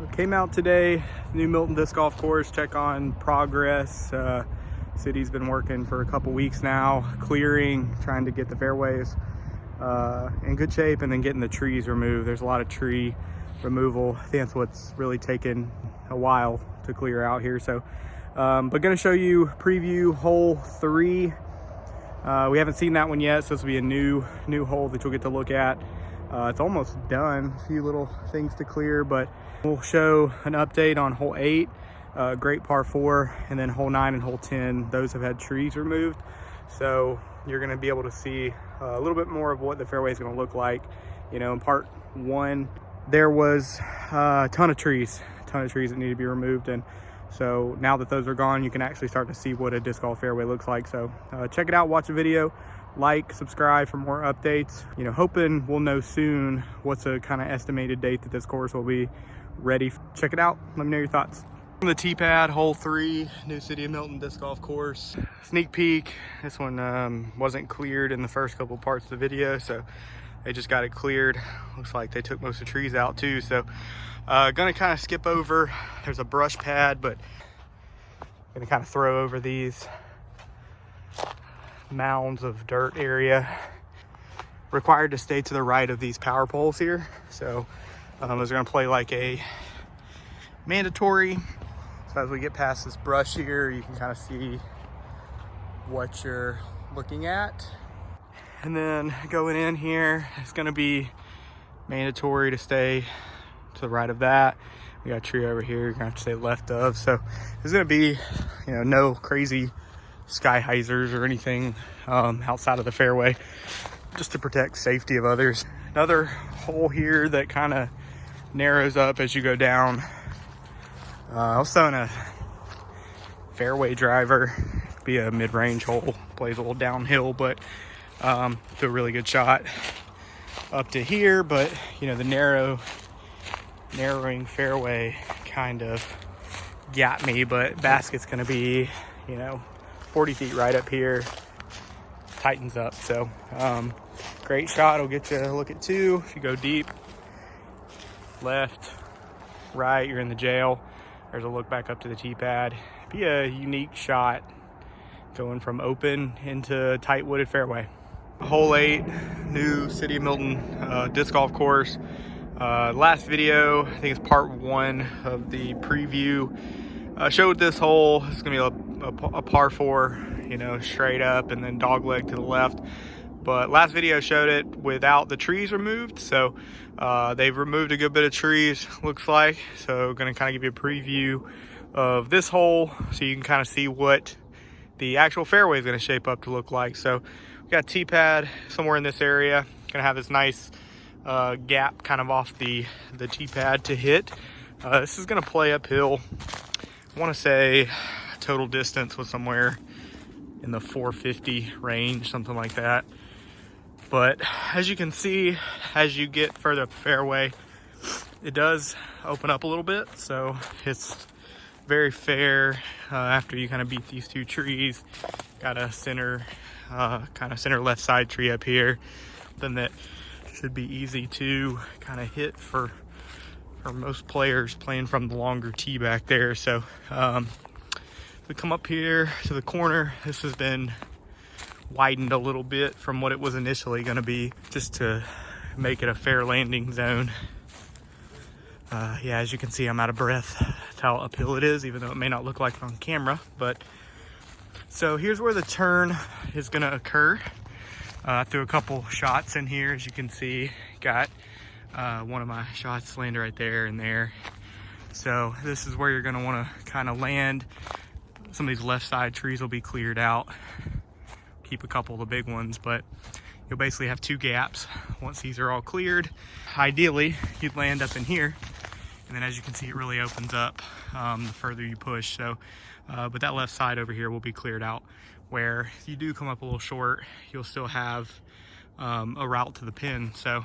Came out today, new Milton disc golf course, check on progress. City's been working for a couple weeks now, clearing, trying to get the fairways in good shape and then getting the trees removed. There's a lot of tree removal. I think that's what's really taken a while to clear out here. So, but gonna show you preview hole 3. We haven't seen that one yet, so this will be a new hole that you'll get to look at. It's almost done, a few little things to clear, but we'll show an update on hole 8, great par 4, and then hole 9 and hole 10. Those have had trees removed, so you're going to be able to see a little bit more of what the fairway is going to look like. You know, in part 1, there was a ton of trees that need to be removed, and so now that those are gone, you can actually start to see what a disc golf fairway looks like. So check it out, watch the video, like, subscribe for more updates. You know, hoping we'll know soon what's a kind of estimated date that this course will be ready. Check it out, let me know your thoughts. From the tee pad, hole 3, new City of Milton disc golf course. Sneak peek, this one wasn't cleared in the first couple parts of the video, so they just got it cleared. Looks like they took most of the trees out too, so gonna kind of skip over. There's a brush pad, but gonna kind of throw over these mounds of dirt area. Required to stay to the right of these power poles here, so those are going to play like a mandatory. So as we get past this brush here, you can kind of see what you're looking at. And then going in here, it's going to be mandatory to stay to the right of that. We got a tree over here you're going to have to stay left of, so there's going to be, you know, no crazy sky hyzers or anything outside of the fairway, just to protect safety of others. Another hole here that kind of narrows up as you go down. Also in a fairway driver, be a mid-range hole, plays a little downhill, but do a really good shot up to here. But you know, the narrowing fairway kind of got me, but basket's gonna be, you know, 40 feet right up here, tightens up. So great shot, will get you a look at 2. If you go deep, left, right, you're in the jail. There's a look back up to the tee pad. Be a unique shot going from open into tight wooded fairway. Hole 8, new City of Milton disc golf course. Last video, I think it's part 1 of the preview, showed this hole. It's gonna be a par 4, you know, straight up and then dog leg to the left. But last video showed it without the trees removed, so they've removed a good bit of trees, looks like. So gonna kind of give you a preview of this hole so you can kind of see what the actual fairway is gonna shape up to look like. So we got tee pad somewhere in this area, gonna have this nice gap kind of off the tee pad to hit. This is gonna play uphill. I want to say total distance was somewhere in the 450 range, something like that. But as you can see, as you get further up the fairway, it does open up a little bit, so it's very fair. After you kind of beat these 2 trees, got a center kind of center left side tree up here, then that should be easy to kind of hit for most players playing from the longer tee back there. So we come up here to the corner. This has been widened a little bit from what it was initially going to be, just to make it a fair landing zone. Yeah, as you can see, I'm out of breath. That's how uphill it is, even though it may not look like it on camera. But so here's where the turn is going to occur. Threw a couple shots in here, as you can see. Got one of my shots landed right there and there. So this is where you're going to want to kind of land. Some of these left side trees will be cleared out. Keep a couple of the big ones, but you'll basically have 2 gaps once these are all cleared. Ideally, you'd land up in here, and then as you can see, it really opens up the further you push. So, but that left side over here will be cleared out, where if you do come up a little short, you'll still have a route to the pin. So,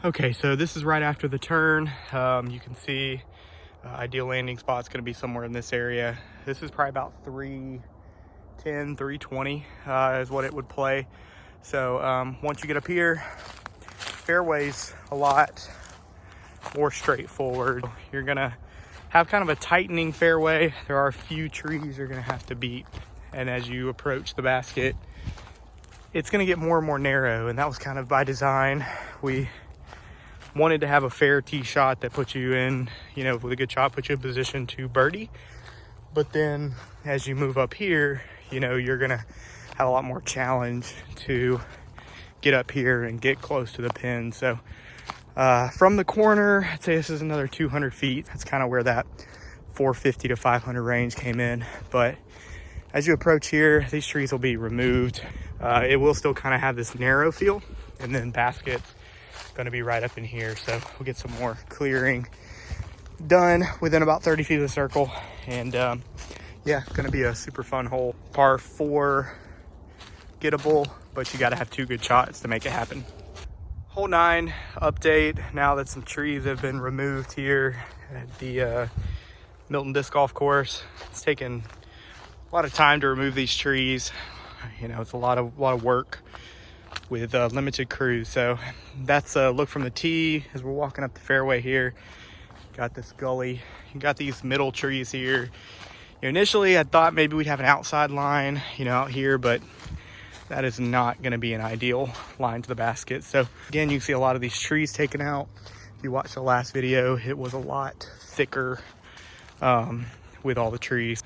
okay, so this is right after the turn. You can see ideal landing spot's going to be somewhere in this area. This is probably about 310, 320 is what it would play. So once you get up here, fairway's a lot more straightforward. You're gonna have kind of a tightening fairway. There are a few trees you're gonna have to beat. And as you approach the basket, it's gonna get more and more narrow. And that was kind of by design. We wanted to have a fair tee shot that puts you in, you know, with a good shot, puts you in position to birdie. But then as you move up here, you know, you're gonna have a lot more challenge to get up here and get close to the pin. So from the corner, I'd say this is another 200 feet. That's kind of where that 450 to 500 range came in. But as you approach here, these trees will be removed. It will still kind of have this narrow feel, and then basket's going to be right up in here. So we'll get some more clearing done within about 30 feet of the circle. And yeah, going to be a super fun hole. Par 4 gettable, but you got to have 2 good shots to make it happen. Hole 9 update. Now that some trees have been removed here at the Milton disc golf course, it's taken a lot of time to remove these trees. You know, it's a lot of work with limited crews. So that's a look from the tee as we're walking up the fairway here. Got this gully. You got these middle trees here. You know, initially I thought maybe we'd have an outside line, you know, out here, but that is not going to be an ideal line to the basket. So again, you can see a lot of these trees taken out. If you watched the last video, it was a lot thicker with all the trees.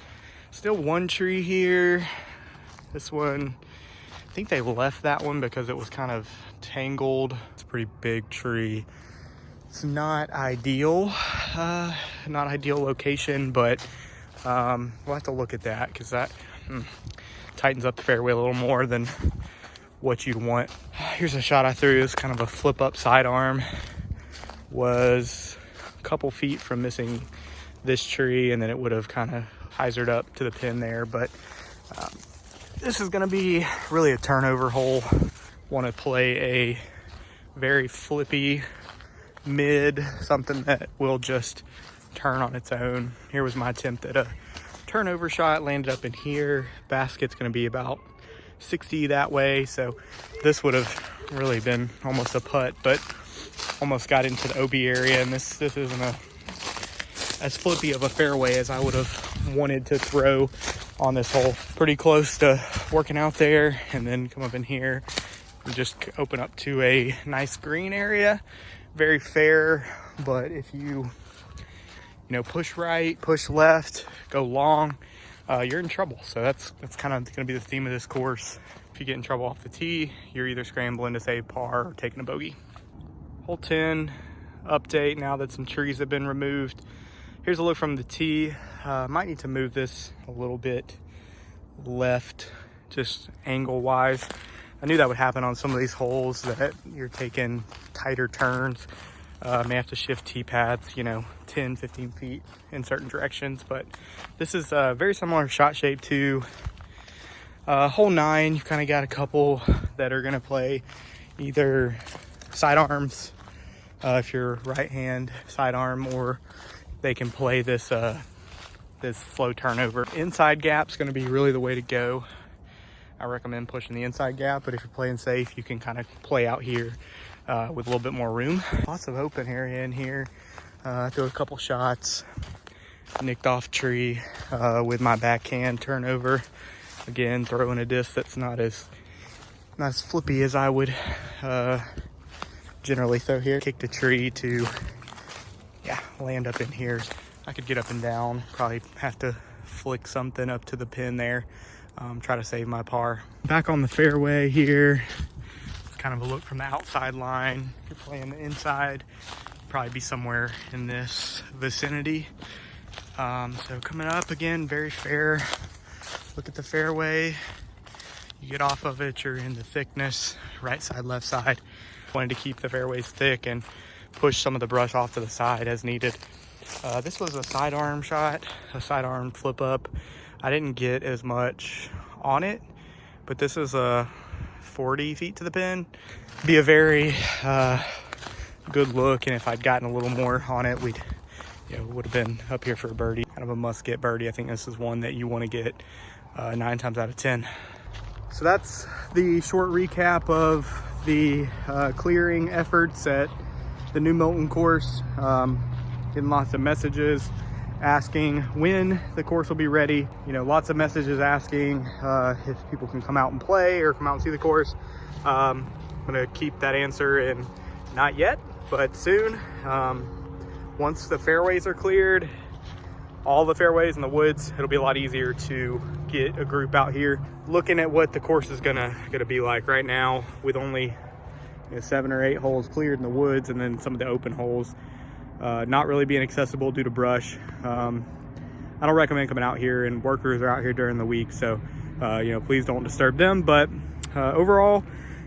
Still one tree here. This one, I think they left that one because it was kind of tangled. It's a pretty big tree. It's not ideal location, but we'll have to look at that because that tightens up the fairway a little more than what you'd want. Here's a shot I threw. It's kind of a flip up sidearm. Was a couple feet from missing this tree, and then it would have kind of hyzered up to the pin there. But this is going to be really a turnover hole. Want to play a very flippy mid, something that will just turn on its own. Here was my attempt at a turnover shot, landed up in here. Basket's going to be about 60 that way, so this would have really been almost a putt, but almost got into the OB area, and this isn't as flippy of a fairway as I would have wanted to throw on this hole. Pretty close to working out there, and then come up in here and just open up to a nice green area. Very fair, but if you push right, push left, go long, you're in trouble. So that's kind of going to be the theme of this course. If you get in trouble off the tee, you're either scrambling to save par or taking a bogey. Hole 10 update. Now that some trees have been removed, here's a look from the tee. Might need to move this a little bit left, just angle wise. I knew that would happen on some of these holes, that you're taking tighter turns. May have to shift tee paths, 10, 15 feet in certain directions. But this is a very similar shot shape to hole 9. You've kind of got a couple that are going to play either sidearms, if you're right hand sidearm, or they can play this slow turnover. Inside gap's going to be really the way to go. I recommend pushing the inside gap, but if you're playing safe, you can kind of play out here with a little bit more room. Lots of open area in here. Threw a couple shots, nicked off tree with my backhand turnover. Again, throwing a disc that's not as flippy as I would generally throw here. Kicked a tree to land up in here. I could get up and down, probably have to flick something up to the pin there. Try to save my par. Back on the fairway here. It's kind of a look from the outside line. If you're playing the inside, probably be somewhere in this vicinity. So coming up again, very fair. Look at the fairway. You get off of it, you're in the thickness, right side, left side. Wanted to keep the fairways thick and push some of the brush off to the side as needed. This was a sidearm shot, a sidearm flip up. I didn't get as much on it, but this is 40 feet to the pin. Be a very good look, and if I'd gotten a little more on it, would have been up here for a birdie. Kind of a must get birdie. I think this is one that you want to get 9 times out of 10. So that's the short recap of the clearing efforts at the new Milton course. Getting lots of messages asking when the course will be ready. You know, lots of messages asking if people can come out and play or come out and see the course. I'm gonna keep that answer in not yet, but soon. Once the fairways are cleared, all the fairways in the woods, it'll be a lot easier to get a group out here. Looking at what the course is gonna be like right now, with only 7 or 8 holes cleared in the woods, and then some of the open holes not really being accessible due to brush. I don't recommend coming out here, and workers are out here during the week, so you know, please don't disturb them. But overall,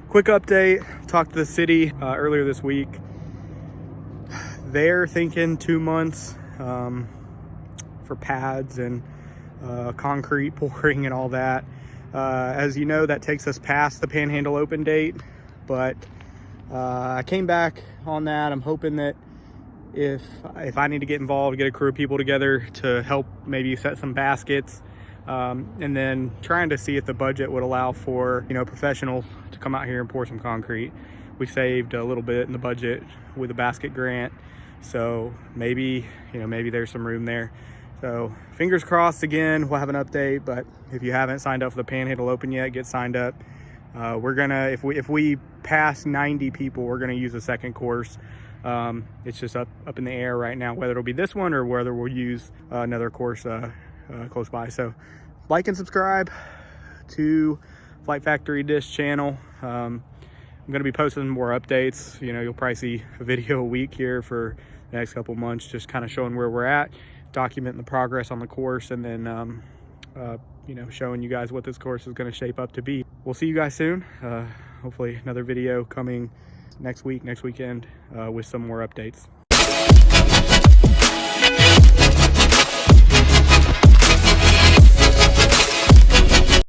quick update. Talked to the city earlier this week. They're thinking 2 months for pads and concrete pouring and all that. As you know, that takes us past the Panhandle Open date, but I came back on that. I'm hoping that if I need to get involved, get a crew of people together to help maybe set some baskets, and then trying to see if the budget would allow for, you know, a professional to come out here and pour some concrete. We saved a little bit in the budget with a basket grant, so maybe, you know, maybe there's some room there. So fingers crossed. Again, we'll have an update, but if you haven't signed up for the Panhandle Open yet, get signed up. We're gonna, if we pass 90 people, we're gonna use a second course. It's just up in the air right now whether it'll be this one or whether we'll use another course close by. So like and subscribe to Flight Factory Dish channel. I'm gonna be posting more updates. You know, you'll probably see a video a week here for the next couple months, just kind of showing where we're at, documenting the progress on the course, and then you know, showing you guys what this course is going to shape up to be. We'll see you guys soon. Hopefully another video coming next weekend with some more updates.